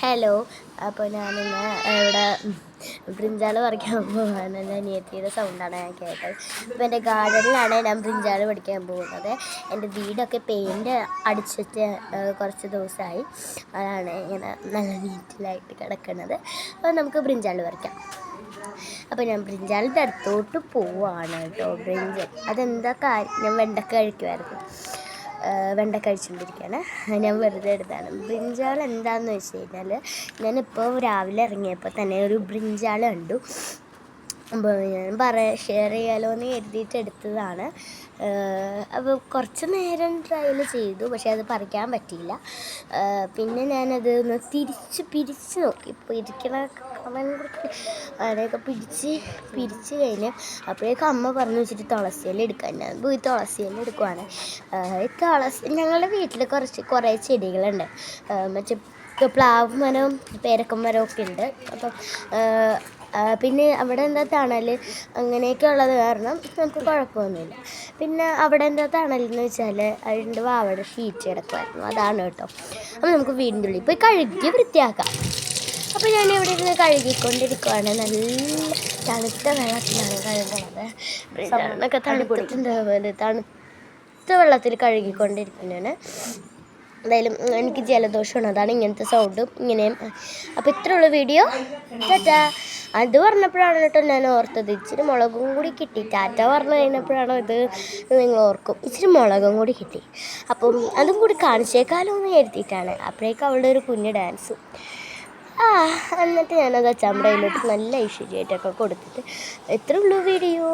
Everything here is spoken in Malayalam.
ഹലോ. അപ്പോൾ ഞാനിന്ന് ഇവിടെ ബ്രിഞ്ചാൾ പറിക്കാൻ പോകാൻ എൻ്റെ അനിയത്തിയുടെ സൗണ്ടാണ് ഞാൻ കേട്ടത്. അപ്പോൾ എൻ്റെ ഗാർഡനിലാണ് ഞാൻ ബ്രിഞ്ചാൾ പറിക്കാൻ പോകുന്നത്. എൻ്റെ വീടൊക്കെ പെയിൻറ്റ് അടിച്ചിട്ട് കുറച്ച് ദിവസമായി. അതാണ് ഇങ്ങനെ നല്ല നീറ്റിലായിട്ട് കിടക്കുന്നത്. അപ്പോൾ നമുക്ക് ബ്രിഞ്ചാൾ പറിക്കാം. അപ്പോൾ ഞാൻ ബ്രിഞ്ചാളിൻ്റെ അടുത്തോട്ട് പോവുകയാണ് കേട്ടോ. ബ്രിഞ്ചൽ അതെന്താ കാര്യം, ഞാൻ വെണ്ടക്ക കഴിക്കുമായിരുന്നു. വെണ്ട കഴിച്ചുകൊണ്ടിരിക്കുകയാണ്. ഞാൻ വെറുതെ എടുത്താണ്. ബ്രിഞ്ചാൾ എന്താണെന്ന് വെച്ച് കഴിഞ്ഞാൽ, ഞാനിപ്പോൾ രാവിലെ ഇറങ്ങിയപ്പോൾ തന്നെ ഒരു ബ്രിഞ്ചാൾ കണ്ടു. അപ്പോൾ ഞാൻ ഷെയർ ചെയ്യാലോ എന്ന് കരുതിയിട്ട് എടുത്തതാണ്. അപ്പോൾ കുറച്ച് നേരം ട്രയൽ ചെയ്തു, പക്ഷേ അത് പറിക്കാൻ പറ്റിയില്ല. പിന്നെ ഞാനത് ഒന്ന് പിരിച്ച് നോക്കി. ഇപ്പോൾ ഇരിക്കണ അതിനെയൊക്കെ പിരിച്ച് കഴിഞ്ഞ് അപ്പോഴേക്കും അമ്മ പറഞ്ഞു വെച്ചിട്ട് തുളസിയില എടുക്കാൻ. ഞാൻ പോയി തുളസിയില എടുക്കുവാണ്. ഞങ്ങളുടെ വീട്ടിൽ കുറേ ചെടികളുണ്ട്. മറ്റേ പ്ലാവ് മരവും പേരക്ക മരവും ഒക്കെ ഉണ്ട്. അപ്പം പിന്നെ അവിടെ എന്താ തണൽ അങ്ങനെയൊക്കെ ഉള്ളത് കാരണം നമുക്ക് കുഴപ്പമൊന്നുമില്ല. പിന്നെ അവിടെ എന്താ തണലെന്ന് വെച്ചാൽ അതിൻ്റെ വാവയുടെ ഷീറ്റ് കിടക്കുമായിരുന്നു, അതാണ് കേട്ടോ. അപ്പോൾ നമുക്ക് വീടിൻ്റെ ഉള്ളിൽ പോയി കഴുകി വൃത്തിയാക്കാം. അപ്പോൾ ഞാൻ ഇവിടെ ഇരുന്ന് കഴുകിക്കൊണ്ടിരിക്കുകയാണ്. നല്ല തണുത്ത വെള്ളത്തിലാണ് കഴുകുന്നത്. ബ്രിഞ്ചാളിനൊക്കെ തണുത്തിട്ടുണ്ട്. തണുത്ത വെള്ളത്തിൽ കഴുകിക്കൊണ്ടിരിക്കുന്നതാണ്. എന്തായാലും എനിക്ക് ജലദോഷമാണ്, അതാണ് ഇങ്ങനത്തെ സൗണ്ടും ഇങ്ങനെയും. അപ്പോൾ ഇത്രയുള്ള വീഡിയോ. ടാറ്റാ. അത് പറഞ്ഞപ്പോഴാണ് കേട്ടോ ഞാൻ ഓർത്തത്, ഇച്ചിരി മുളകും കൂടി കിട്ടി. ടാറ്റ പറഞ്ഞു കഴിഞ്ഞപ്പോഴാണോ ഇത് നിങ്ങൾ ഓർക്കും. ഇച്ചിരി മുളകും കൂടി കിട്ടി, അപ്പം അതും കൂടി കാണിച്ചേക്കാലോ എന്ന് കരുതിയിട്ടാണ്. അപ്പോഴേക്കും അവളുടെ ഒരു കുഞ്ഞ് ഡാൻസും. എന്നിട്ട് ഞാനത് ചമ്മടയിലോട്ട് നല്ല ഐശ്വര്യമായിട്ടൊക്കെ കൊടുത്തിട്ട് ഇത്രയുള്ളൂ വീഡിയോ.